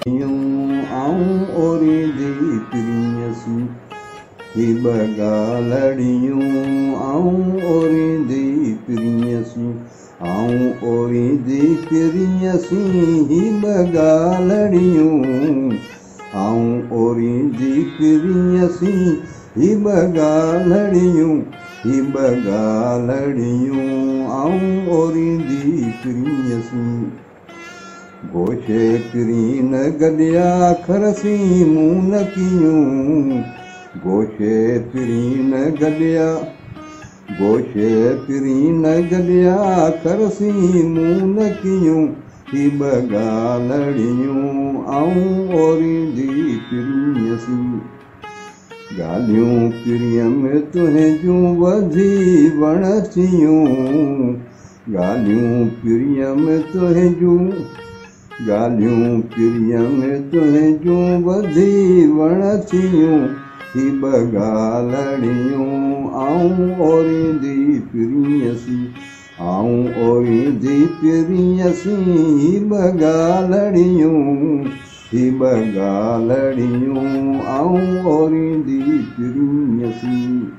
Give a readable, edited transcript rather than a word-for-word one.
आऊं ओरींदी फिरींयसि ही बगालड़ियूं आऊं ओरींदी फिरींयसि आऊं ओरींदी फिरींयसि ही बगालड़ियूं आऊं ओरींदी फिरींयसि ही बगालड़ियूं आऊं ओरींदी फिरींयसि गोशे फिरी न गॾिया खरसी मूं न कियूं गोशे फिरी न गॾिया खरसी मूं न कियूं ही बगालड़ियूं आऊं ओरींदी फिरींयसि ॻाल्हियूं पिरीअ में तुंहिंजूं वधी वणचियूं ॻाल्हियूं पिरीअ में तुंहिंजूं वधी वणचियूं ही बगालड़ियूं आऊं ओरींदी फिरींयसि आऊं ओरींदी फिरींयसि ही बगालड़ियूं आऊं ओरींदी फिरींयसि।